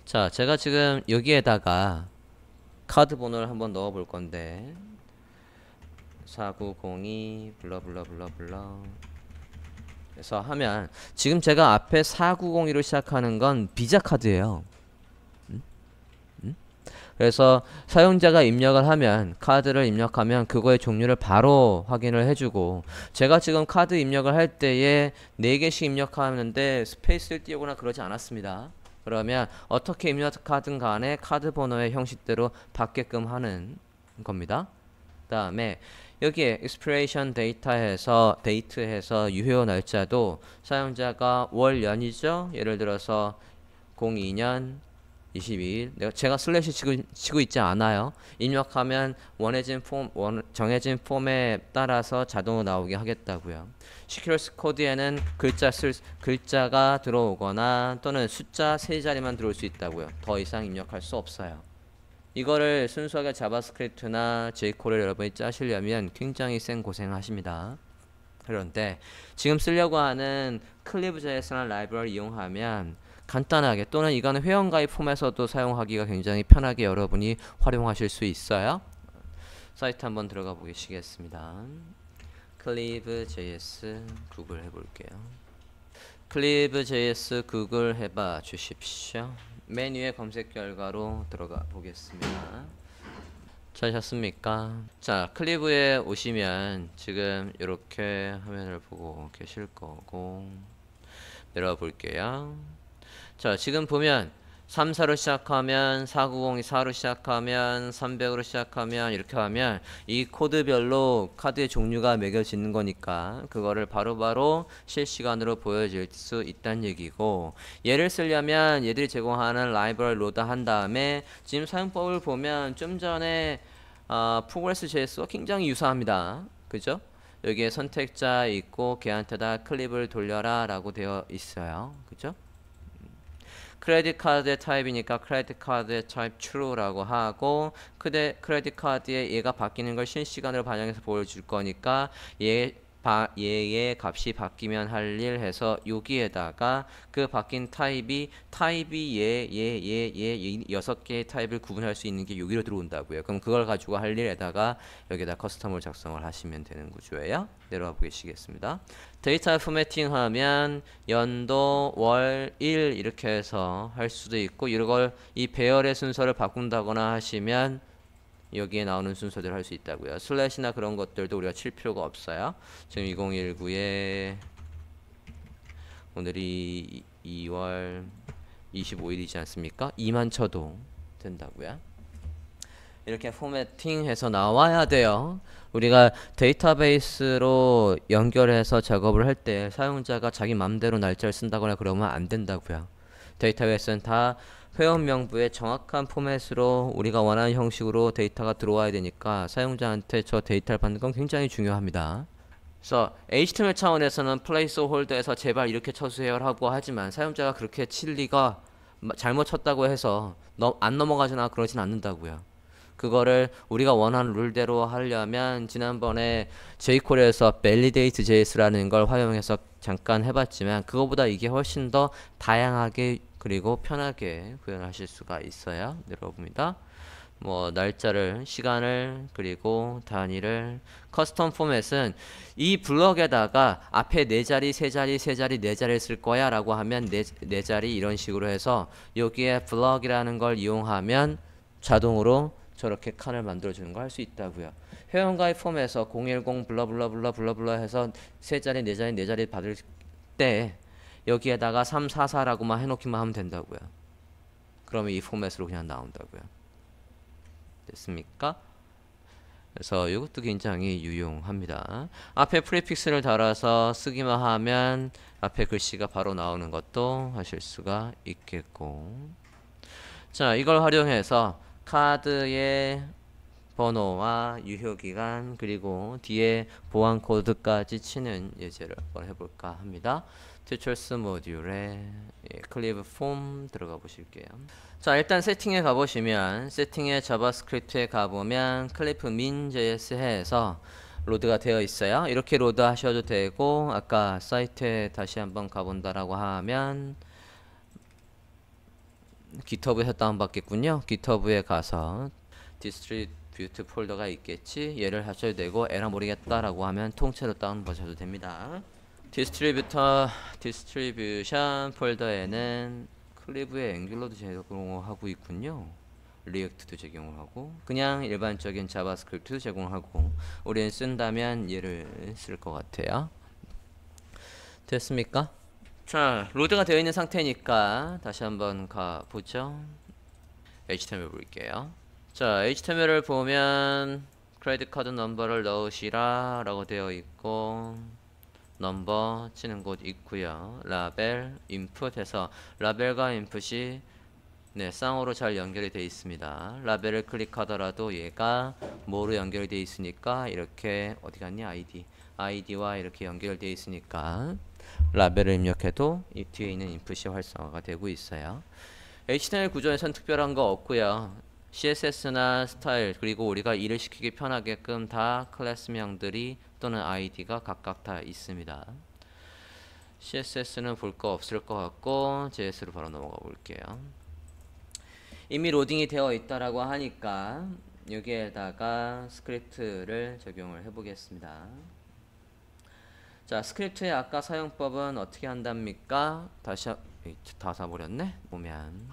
자, 제가 지금 여기에다가 카드 번호를 한번 넣어 볼 건데 4902 블러블러블러블러 그래서 하면 지금 제가 앞에 4902로 시작하는 건 비자 카드예요. 그래서 사용자가 입력을 하면 카드를 입력하면 그거의 종류를 바로 확인을 해주고 제가 지금 카드 입력을 할 때에 4개씩 입력하는데 스페이스를 띄우거나 그러지 않았습니다. 그러면 어떻게 입력하든 간에 카드 번호의 형식대로 받게끔 하는 겁니다. 그 다음에 여기에 expiration date 해서 유효 날짜도 사용자가 월 연이죠. 예를 들어서 02년 22일 제가 슬래시 치고 있지 않아요. 입력하면 정해진 폼에 따라서 자동으로 나오게 하겠다고요. 시큐러스 코드에는 글자가 들어오거나 또는 숫자 3자리만 들어올 수 있다고요. 더 이상 입력할 수 없어요. 이거를 순수하게 자바스크립트나 jQuery를 여러분이 짜시려면 굉장히 센 고생하십니다. 그런데 지금 쓰려고 하는 클리브.js라는 라이브러리를 이용하면 간단하게 또는 이거는 회원가입 폼에서도 사용하기가 굉장히 편하게 여러분이 활용하실 수 있어요. 사이트 한번 들어가 보시겠습니다. clive.js 구글 해볼게요. clive.js 구글 해봐 주십시오. 메뉴의 검색 결과로 들어가 보겠습니다. 찾으셨습니까? 자, 클리브에 오시면 지금 이렇게 화면을 보고 계실 거고 내려와 볼게요. 자, 지금 보면 34로 시작하면 4902 4로 시작하면 300으로 시작하면 이렇게 하면 이 코드별로 카드의 종류가 매겨지는 거니까 그거를 바로바로 실시간으로 보여줄 수 있다는 얘기고 얘를 쓰려면 얘들이 제공하는 라이브러리 로드 한 다음에 지금 사용법을 보면 좀 전에 Progress.js와 굉장히 유사합니다. 그죠? 여기에 선택자 있고 걔한테다 클립을 돌려라 라고 되어 있어요. 그죠? 크레딧 카드의 타입이니까 크레딧 카드의 타입 true라고 하고 크레딧 카드에 얘가 바뀌는 걸 실시간으로 반영해서 보여줄 거니까 얘의 값이 바뀌면 할 일 해서 여기에다가 그 바뀐 타입이 얘 6개의 타입을 구분할 수 있는 게 여기로 들어온다고요. 그럼 그걸 가지고 할 일에다가 여기다 커스텀을 작성을 하시면 되는 구조예요. 내려와 보시겠습니다. 데이터 포매팅 하면 연도, 월, 일 이렇게 해서 할 수도 있고 이걸 이 배열의 순서를 바꾼다거나 하시면 여기에 나오는 순서대로 할 수 있다고요. 슬래시나 그런 것들도 우리가 칠 필요가 없어요. 지금 2019에 오늘이 2월 25일이지 않습니까? 2만 쳐도 된다고요. 이렇게 포매팅해서 나와야 돼요. 우리가 데이터베이스로 연결해서 작업을 할 때 사용자가 자기 맘대로 날짜를 쓴다거나 그러면 안 된다고요. 데이터베이스는 다 회원 명부의 정확한 포맷으로 우리가 원하는 형식으로 데이터가 들어와야 되니까 사용자한테 저 데이터를 받는 건 굉장히 중요합니다. 그래서 HTML 차원에서는 플레이스홀더에서 제발 이렇게 쳐주세요라고 하지만 사용자가 그렇게 칠 리가 잘못 쳤다고 해서 안 넘어가거나 그러진 않는다고요. 그거를 우리가 원하는 룰대로 하려면 지난번에 jQuery에서 validate.js라는 걸 활용해서 잠깐 해봤지만 그거보다 이게 훨씬 더 다양하게 그리고 편하게 구현하실 수가 있어요. 내려봅니다. 뭐 날짜를, 시간을, 그리고 단위를 커스텀 포맷은 이 블럭에다가 앞에 4자리, 3자리, 3자리, 4자리를 쓸 거야 라고 하면 4자리 이런 식으로 해서 여기에 블럭이라는 걸 이용하면 자동으로 저렇게 칸을 만들어주는 거 할 수 있다고요. 회원가입 폼에서 010 블러블러블러 해서 3자리, 4자리, 4자리 받을 때 여기에다가 344라고만 해놓기만 하면 된다고요. 그러면 이 포맷으로 그냥 나온다고요. 됐습니까? 그래서 이것도 굉장히 유용합니다. 앞에 프리픽스를 달아서 쓰기만 하면 앞에 글씨가 바로 나오는 것도 하실 수가 있겠고 자 이걸 활용해서 카드의 번호와 유효기간 그리고 뒤에 보안 코드까지 치는 예제를 한번 해볼까 합니다. 튜토리얼스 모듈에 클리브 폼 들어가 보실게요. 자 일단 세팅에 가보시면 세팅에 자바스크립트에 가보면 클리프 min.js 해서 로드가 되어 있어요. 이렇게 로드 하셔도 되고 아까 사이트에 다시 한번 가본다라고 하면 GitHub에서 다운받겠군요. GitHub에 가서 디스트리뷰트 폴더가 있겠지. 얘를 하셔도 되고 에라 모르겠다라고 하면 통째로 다운받으셔도 됩니다. 디스트리뷰션 폴더에는 클리브의 앵귤러도 제공하고 있군요. 리액트도 제공하고 그냥 일반적인 자바스크립트도 제공하고 우리는 쓴다면 얘를 쓸 것 같아요. 됐습니까? 자, 로드가 되어 있는 상태니까 다시 한번 가보죠. HTML 볼게요. 자, HTML을 보면 크레딧 카드 넘버를 넣으시라 라고 되어 있고 넘버 치는 곳 있고요. 라벨, 인풋 해서 라벨과 인풋이 네, 쌍으로 잘 연결이 되어 있습니다. 라벨을 클릭하더라도 얘가 뭐로 연결이 되어 있으니까 이렇게 어디 갔니? 아이디와 이렇게 연결되어 있으니까 라벨을 입력해도 이 뒤에 있는 인풋이 활성화가 되고 있어요. HTML 구조에선 특별한 거 없고요. CSS나 스타일 그리고 우리가 일을 시키기 편하게끔 다 클래스명들이 또는 아이디가 각각 다 있습니다. CSS는 볼 거 없을 것 같고 JS로 바로 넘어가 볼게요. 이미 로딩이 되어 있다라고 하니까 여기에다가 스크립트를 적용을 해 보겠습니다. 자, 스크립트의 아까 사용법은 어떻게 한답니까? 다 사버렸네? 보면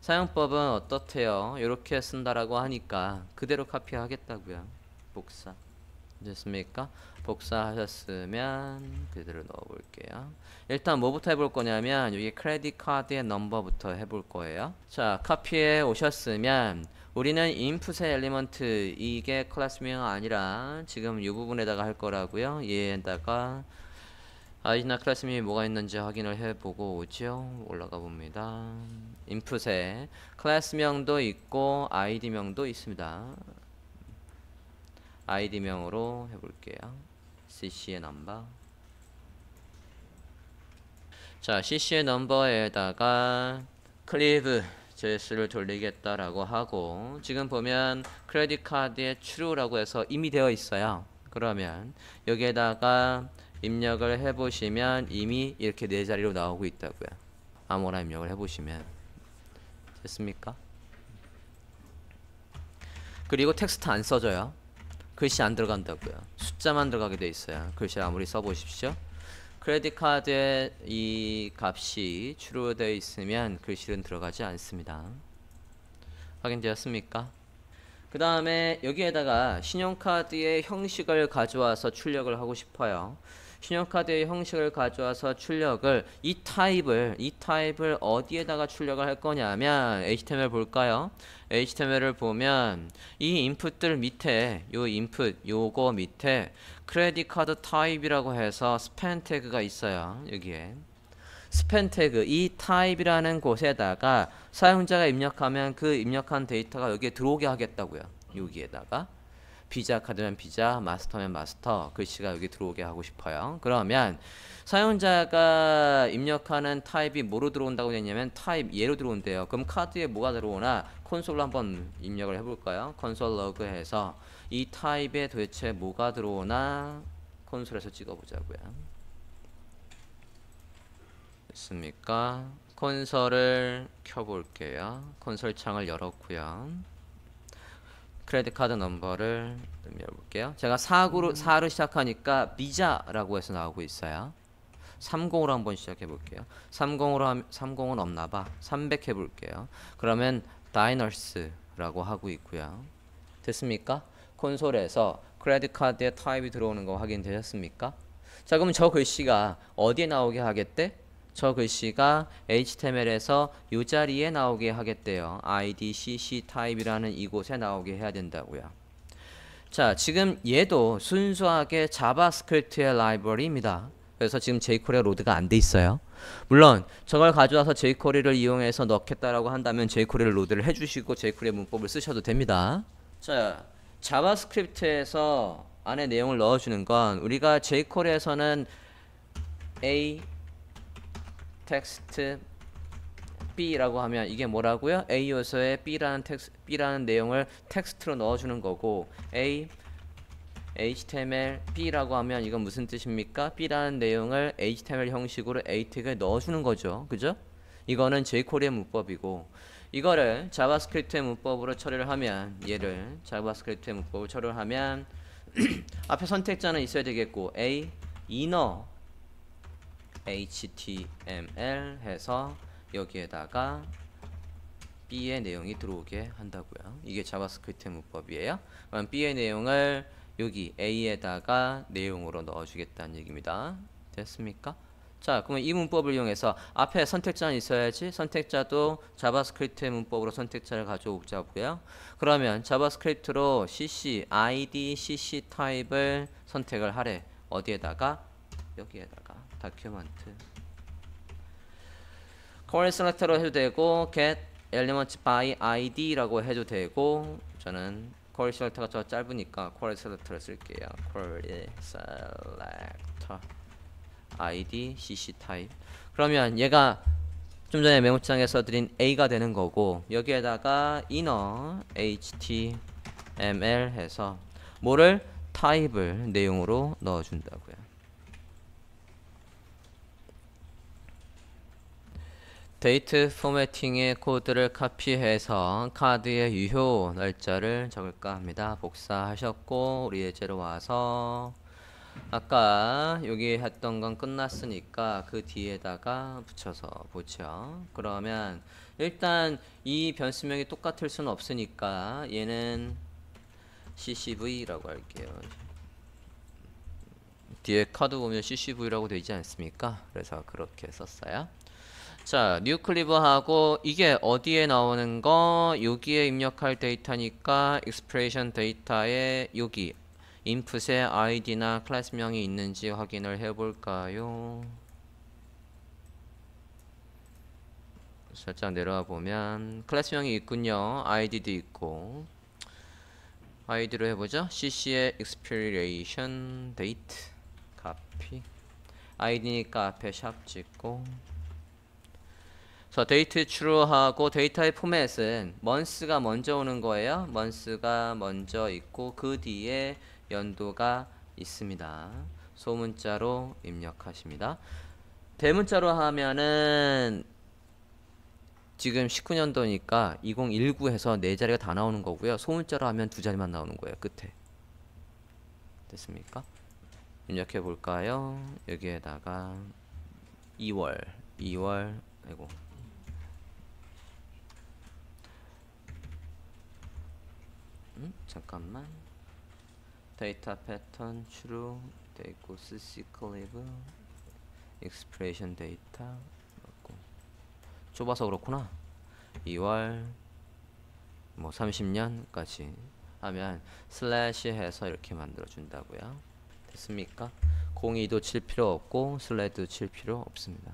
사용법은 어떻대요? 이렇게 쓴다라고 하니까 그대로 카피하겠다고요. 복사 됐습니까? 복사하셨으면 그대로 넣어볼게요. 일단 뭐부터 해볼 거냐면 여기 크레딧 카드의 넘버부터 해볼 거예요. 자, 카피해 오셨으면 우리는 인풋의 엘리먼트 이게 클래스명 아니라 지금 이 부분에다가 할 거라고요. 얘에다가 아이디나 클래스명이 뭐가 있는지 확인을 해보고 오죠. 올라가 봅니다. 인풋에 클래스명도 있고 아이디명도 있습니다. 아이디명으로 해볼게요. cc의 넘버. 자, cc의 넘버에다가 클리브 JS를 돌리겠다라고 하고 지금 보면 크레딧 카드의 true라고 해서 이미 되어 있어요. 그러면 여기에다가 입력을 해보시면 이미 이렇게 네 자리로 나오고 있다고요. 아무나 입력을 해보시면 됐습니까? 그리고 텍스트 안 써져요. 글씨 안 들어간다고요. 숫자만 들어가게 돼 있어요. 글씨 아무리 써보십시오. 크레딧 카드의 이 값이 true 되어 있으면 글씨는 들어가지 않습니다. 확인되었습니까? 그 다음에 여기에다가 신용카드의 형식을 가져와서 출력을 하고 싶어요. 신용카드의 형식을 가져와서 출력을 이 타입을 어디에다가 출력을 할 거냐면 HTML 볼까요? HTML을 보면 이 인풋들 밑에 요 인풋 요거 밑에 크레딧 카드 타입이라고 해서 스팬 태그가 있어요. 여기에 스팬 태그 이 타입이라는 곳에다가 사용자가 입력하면 그 입력한 데이터가 여기에 들어오게 하겠다고요. 여기에다가 비자 카드면 비자, 마스터면 마스터, 글씨가 여기 들어오게 하고 싶어요. 그러면 사용자가 입력하는 타입이 뭐로 들어온다고 했냐면 타입 얘로 들어온대요. 그럼 카드에 뭐가 들어오나 콘솔로 한번 입력을 해볼까요? 콘솔 로그 해서 이 타입에 도대체 뭐가 들어오나 콘솔에서 찍어보자고요. 됐습니까? 콘솔을 켜볼게요. 콘솔 창을 열었고요. 크레딧 카드 넘버를 열어볼게요. 제가 4로 시작하니까 비자라고 해서 나오고 있어요. 30으로 한번 시작해 볼게요. 30은 없나봐. 300 해볼게요. 그러면 다이너스라고 하고 있고요. 됐습니까? 콘솔에서 크레딧 카드의 타입이 들어오는 거 확인되셨습니까? 자, 그럼 저 글씨가 어디에 나오게 하겠대? 저 글씨가 HTML에서 이 자리에 나오게 하겠대요. ID CC 타입이라는 이곳에 나오게 해야 된다고요. 자, 지금 얘도 순수하게 자바스크립트의 라이브러리입니다. 그래서 지금 jQuery가 로드가 안 돼 있어요. 물론 저걸 가져와서 jQuery를 이용해서 넣겠다라고 한다면 jQuery를 로드를 해주시고 jQuery 문법을 쓰셔도 됩니다. 자, 자바스크립트에서 안에 내용을 넣어주는 건 우리가 jQuery에서는 A 텍스트 B라고 하면 이게 뭐라고요? A 요소에 B라는 내용을 텍스트로 넣어주는 거고 A HTML B라고 하면 이건 무슨 뜻입니까? B라는 내용을 HTML 형식으로 A 태그에 넣어주는 거죠. 그죠? 이거는 jQuery의 문법이고 이거를 자바스크립트의 문법으로 처리를 하면 얘를 자바스크립트의 문법으로 처리를 하면 앞에 선택자는 있어야 되겠고 A inner HTML 해서 여기에다가 B의 내용이 들어오게 한다고요. 이게 자바스크립트 문법이에요. 그럼 B의 내용을 여기 A에다가 내용으로 넣어주겠다는 얘기입니다. 됐습니까? 자, 그러면 이 문법을 이용해서 앞에 선택자는 있어야지. 선택자도 자바스크립트 문법으로 선택자를 가져오자고요. 그러면 자바스크립트로 cc id cc 타입을 선택을 하래. 어디에다가? 여기에다가 다큐멘트. core select로 해도 되고 get element by id라고 해도 되고 저는 core select가 더 짧으니까 core select를 쓸게요. core selector id cc 타입. 그러면 얘가 좀 전에 메모장에서 드린 A가 되는 거고 여기에다가 inner html 해서 뭐를 타입을 내용으로 넣어준다고요. 데이트 포매팅의 코드를 카피해서 카드의 유효 날짜를 적을까 합니다. 복사하셨고 우리 예제로 와서 아까 여기 했던 건 끝났으니까 그 뒤에다가 붙여서 보죠. 그러면 일단 이 변수명이 똑같을 수는 없으니까 얘는 ccv라고 할게요. 뒤에 카드 보면 ccv라고 되지 않습니까? 그래서 그렇게 썼어요. 자, 뉴클리브하고 이게 어디에 나오는 거? 여기에 입력할 데이터니까 expression 데이터에 여기 인풋에 id나 클래스명이 있는지 확인을 해볼까요? 살짝 내려와 보면 클래스명이 있군요. id도 있고 id로 해보죠. cc의 expiration date copy id니까 앞에 샵 찍고 데이트 true하고 데이터의 포맷은 months가 먼저 오는 거예요. months가 먼저 있고 그 뒤에 연도가 있습니다. 소문자로 입력하십니다. 대문자로 하면은 지금 19년도니까 2019 해서 4자리가 다 나오는 거고요. 소문자로 하면 2자리만 나오는 거예요. 끝에. 됐습니까? 입력해 볼까요? 여기에다가 2월 아이고 잠깐만. 데이터 패턴 true 돼 있고 cc 클리브 expression 데이터 맞고 좁아서 그렇구나. 2월 뭐 30년까지 하면 슬래시 해서 이렇게 만들어 준다고요. 됐습니까? 02도 칠 필요 없고 슬래도 칠 필요 없습니다.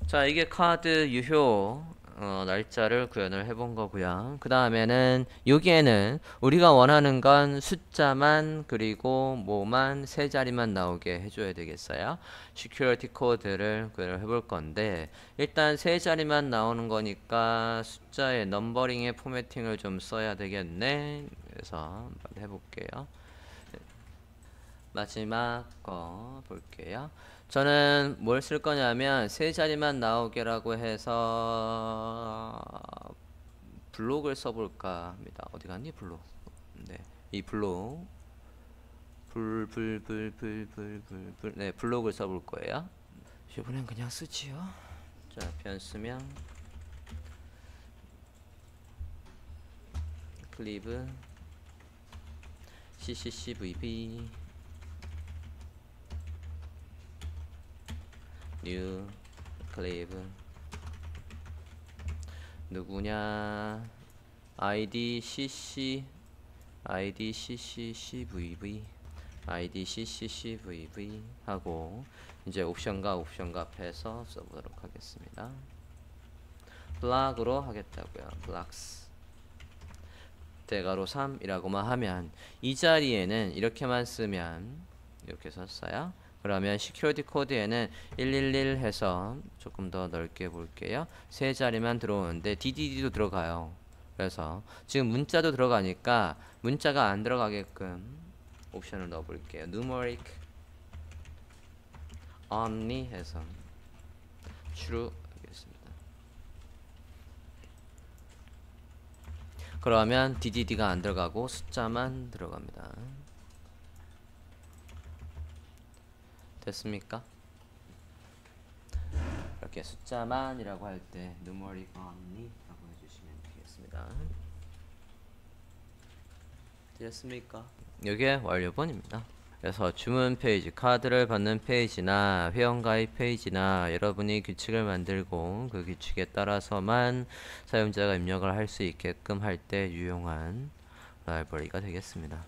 자, 이게 카드 유효 날짜를 구현을 해본 거고요. 그 다음에는 여기에는 우리가 원하는 건 숫자만 그리고 뭐만 세 자리만 나오게 해줘야 되겠어요. security 코드를 구현을 해볼 건데 일단 세 자리만 나오는 거니까 숫자의 넘버링의 포매팅을 좀 써야 되겠네. 그래서 한번 해볼게요. 마지막 거 볼게요. 저는 뭘 쓸 거냐면 세 자리만 나오게라고 해서 블록을 써볼까 합니다. 어디 갔니 블록? 네, 이 블록 네, 블록을 써볼 거예요. 이번엔 그냥 쓰지요. 자, 변수명 클리브 cccvb new 클리브 누구냐 id cc cvv id cc cvv 하고 이제 옵션과 합해서 써보도록 하겠습니다. 블락으로 하겠다고요. 블락스 대괄호 3이라고만 하면 이 자리에는 이렇게만 쓰면 이렇게 썼어요. 그러면 시큐리티 코드에는 111 해서 조금 더 넓게 볼게요. 세 자리만 들어오는데 DDD도 들어가요. 그래서 지금 문자도 들어가니까 문자가 안 들어가게끔 옵션을 넣어 볼게요. numeric only 해서 true 하겠습니다. 그러면 DDD가 안 들어가고 숫자만 들어갑니다. 됐습니까? 이렇게 숫자만이라고 할 때 numeral only 라고 해주시면 되겠습니다. 됐습니까? 이게 완료본입니다. 그래서 주문 페이지, 카드를 받는 페이지나 회원가입 페이지나 여러분이 규칙을 만들고 그 규칙에 따라서만 사용자가 입력을 할 수 있게끔 할 때 유용한 라이브러리가 되겠습니다.